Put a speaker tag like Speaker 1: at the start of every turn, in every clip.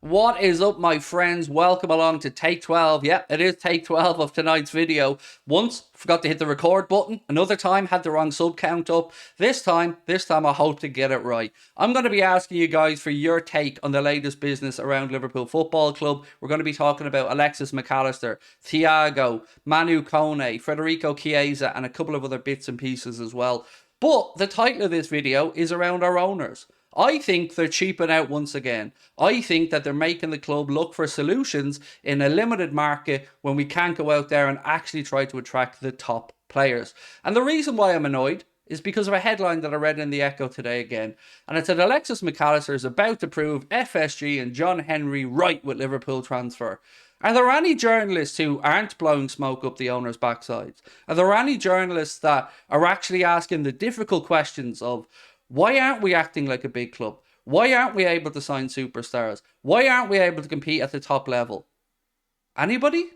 Speaker 1: What is up, my friends? Welcome along to take 12. Yeah, it is take 12 of tonight's video. Once, forgot to hit the record button. Another time, had the wrong sub count up. This time, I hope to get it right. I'm going to be asking you guys for your take on the latest business around Liverpool Football Club. We're going to be talking about Alexis Mac Allister, Thiago, Manu Kone, Federico Chiesa, and a couple of other bits and pieces as well. But the title of this video is around our owners. I think they're cheaping out once again. I think that they're making the club look for solutions in a limited market when we can't go out there and actually try to attract the top players. And the reason why I'm annoyed is because of a headline that I read in the Echo today again. And it said Alexis Mac Allister is about to prove FSG and John Henry right with Liverpool transfer. Are there any journalists who aren't blowing smoke up the owners' backsides? Are there any journalists that are actually asking the difficult questions of, why aren't we acting like a big club? Why aren't we able to sign superstars? Why aren't we able to compete at the top level? Anybody?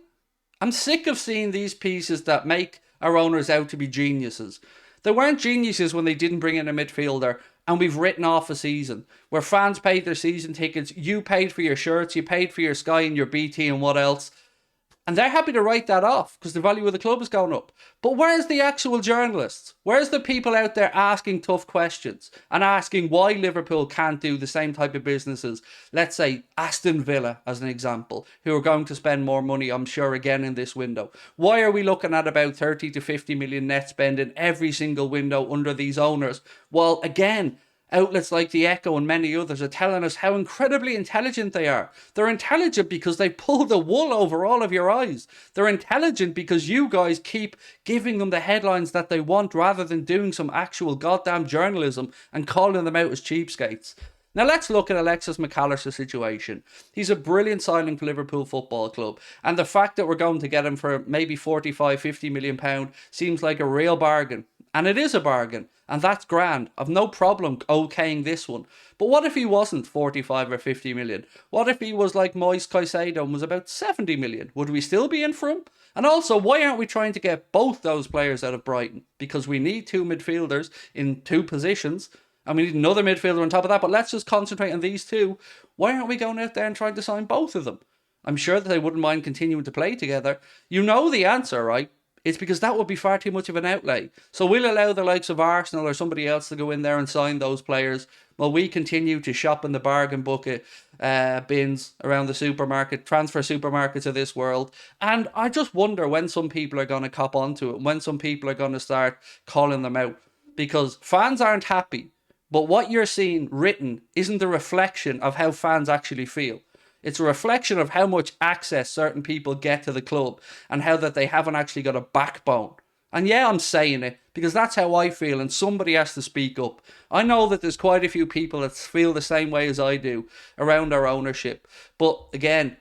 Speaker 1: I'm sick of seeing these pieces that make our owners out to be geniuses. They weren't geniuses when they didn't bring in a midfielder and we've written off a season where fans paid their season tickets, you paid for your shirts, you paid for your Sky and your BT and what else. And they're happy to write that off because the value of the club is going up. But where's the actual journalists? Where's the people out there asking tough questions and asking why Liverpool can't do the same type of businesses? Let's say Aston Villa, as an example, who are going to spend more money, I'm sure, again in this window. Why are we looking at about 30 to 50 million net spend in every single window under these owners? Well, again, outlets like the Echo and many others are telling us how incredibly intelligent they are. They're intelligent because they pull the wool over all of your eyes. They're intelligent because you guys keep giving them the headlines that they want rather than doing some actual goddamn journalism and calling them out as cheapskates. Now let's look at Alexis Mac Allister's situation. He's a brilliant signing for Liverpool Football Club, and the fact that we're going to get him for maybe 45, 50 million pound seems like a real bargain. And it is a bargain, and that's grand. I've no problem okaying this one. But what if he wasn't 45 or 50 million? What if he was like Moise Caicedo and was about 70 million? Would we still be in for him? And also, why aren't we trying to get both those players out of Brighton? Because we need two midfielders in two positions, and we need another midfielder on top of that, but let's just concentrate on these two. Why aren't we going out there and trying to sign both of them? I'm sure that they wouldn't mind continuing to play together. You know the answer, right? It's because that would be far too much of an outlay. So we'll allow the likes of Arsenal or somebody else to go in there and sign those players while we continue to shop in the bargain bucket bins around the supermarket, transfer supermarkets of this world. And I just wonder when some people are going to cop onto it, when some people are going to start calling them out. Because fans aren't happy. But what you're seeing written isn't a reflection of how fans actually feel. It's a reflection of how much access certain people get to the club and how that they haven't actually got a backbone. And yeah, I'm saying it because that's how I feel and somebody has to speak up. I know that there's quite a few people that feel the same way as I do around our ownership. But again,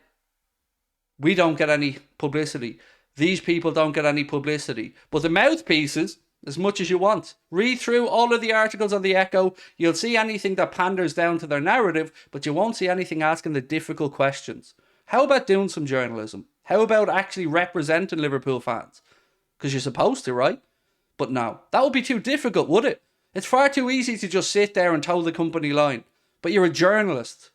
Speaker 1: we don't get any publicity. These people don't get any publicity. But the mouthpieces, as much as you want. Read through all of the articles on the Echo. You'll see anything that panders down to their narrative, but you won't see anything asking the difficult questions. How about doing some journalism? How about actually representing Liverpool fans? Because you're supposed to, right? But no, that would be too difficult, would it? It's far too easy to just sit there and toe the company line. But you're a journalist.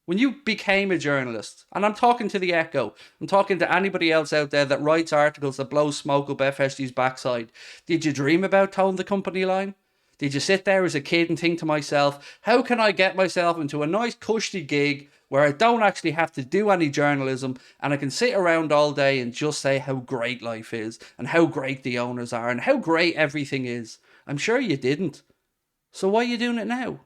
Speaker 1: When you became a journalist, and I'm talking to the Echo, I'm talking to anybody else out there that writes articles that blow smoke up FSG's backside, did you dream about towing the company line? Did you sit there as a kid and think to myself, how can I get myself into a nice cushy gig where I don't actually have to do any journalism and I can sit around all day and just say how great life is and how great the owners are and how great everything is? I'm sure you didn't. So why are you doing it now?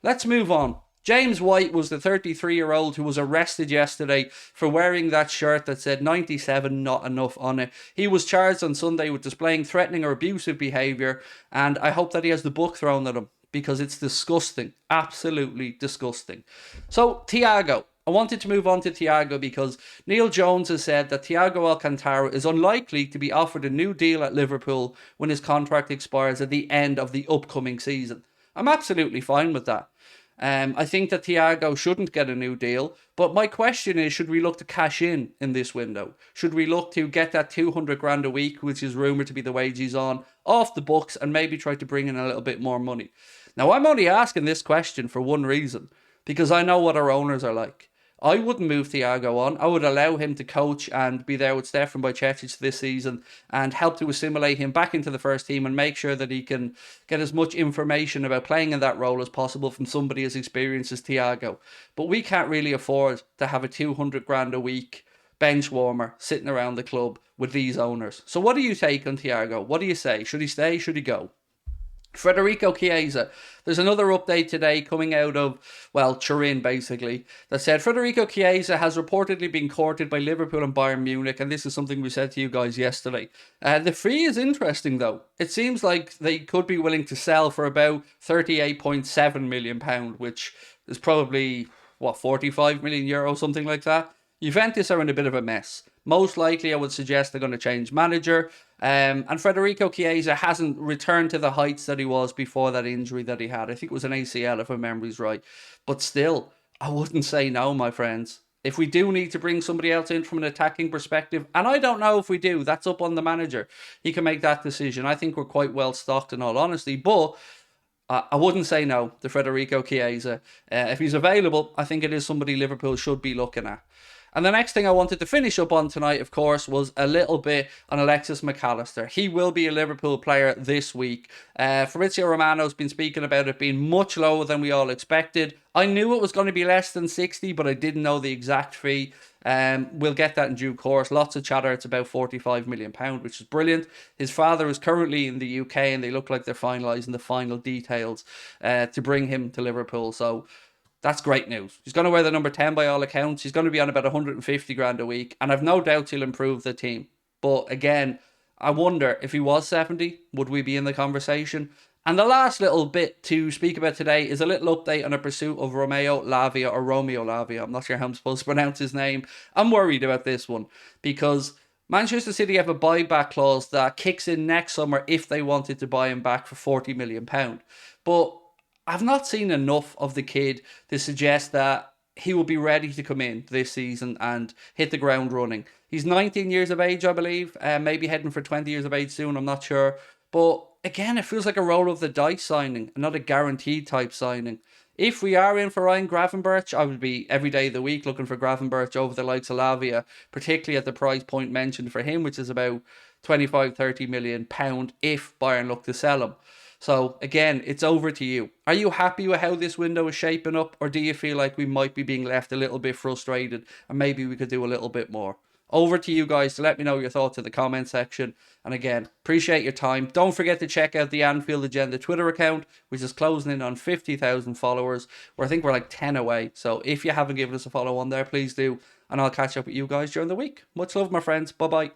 Speaker 1: Let's move on. James White was the 33-year-old who was arrested yesterday for wearing that shirt that said 97 not enough on it. He was charged on Sunday with displaying threatening or abusive behaviour, and I hope that he has the book thrown at him because it's disgusting. Absolutely disgusting. So, Thiago. I wanted to move on to Thiago because Neil Jones has said that Thiago Alcantara is unlikely to be offered a new deal at Liverpool when his contract expires at the end of the upcoming season. I'm absolutely fine with that. I think that Thiago shouldn't get a new deal, but my question is, should we look to cash in this window? Should we look to get that 200 grand a week, which is rumoured to be the wage he's on, off the books and maybe try to bring in a little bit more money? Now, I'm only asking this question for one reason, because I know what our owners are like. I wouldn't move Thiago on. I would allow him to coach and be there with Stefan Bajcetic this season and help to assimilate him back into the first team and make sure that he can get as much information about playing in that role as possible from somebody as experienced as Thiago. But we can't really afford to have a 200 grand a week bench warmer sitting around the club with these owners. So what do you take on Thiago? What do you say? Should he stay? Should he go? Federico Chiesa. There's another update today coming out of, well, Turin basically, that said Federico Chiesa has reportedly been courted by Liverpool and Bayern Munich, and this is something we said to you guys yesterday. The fee is interesting though. It seems like they could be willing to sell for about £38.7 million, which is probably, what, 45 million euro, something like that. Juventus are in a bit of a mess. Most likely, I would suggest they're going to change manager. And Federico Chiesa hasn't returned to the heights that he was before that injury that he had. I think it was an ACL, if my memory's right. But still, I wouldn't say no, my friends. If we do need to bring somebody else in from an attacking perspective, and I don't know if we do, that's up on the manager. He can make that decision. I think we're quite well stocked in all honesty, but I wouldn't say no to Federico Chiesa. If he's available, I think it is somebody Liverpool should be looking at. And the next thing I wanted to finish up on tonight, of course, was a little bit on Alexis Mac Allister. He will be a Liverpool player this week. Fabrizio Romano's been speaking about it being much lower than we all expected. I knew it was going to be less than 60, but I didn't know the exact fee. We'll get that in due course. Lots of chatter. It's about £45 million, which is brilliant. His father is currently in the UK, and they look like they're finalising the final details to bring him to Liverpool. So that's great news. He's going to wear the number 10 by all accounts. He's going to be on about 150 grand a week. And I've no doubt he'll improve the team. But again, I wonder if he was 70, would we be in the conversation? And the last little bit to speak about today is a little update on a pursuit of Romeo Lavia, or Romeo Lavia. I'm not sure how I'm supposed to pronounce his name. I'm worried about this one because Manchester City have a buyback clause that kicks in next summer if they wanted to buy him back for £40 million. But I've not seen enough of the kid to suggest that he will be ready to come in this season and hit the ground running. He's 19 years of age, I believe, maybe heading for 20 years of age soon, I'm not sure. But again, it feels like a roll of the dice signing, and not a guaranteed type signing. If we are in for Ryan Gravenberch, I would be every day of the week looking for Gravenberch over the likes of Lavia, particularly at the price point mentioned for him, which is about £25-30 million if Bayern look to sell him. So again, it's over to you. Are you happy with how this window is shaping up, or do you feel like we might be being left a little bit frustrated and maybe we could do a little bit more? Over to you guys to let me know your thoughts in the comment section. And again, appreciate your time. Don't forget to check out the Anfield Agenda Twitter account, which is closing in on 50,000 followers, where I think we're like 10 away. So if you haven't given us a follow on there, please do. And I'll catch up with you guys during the week. Much love, my friends. Bye-bye.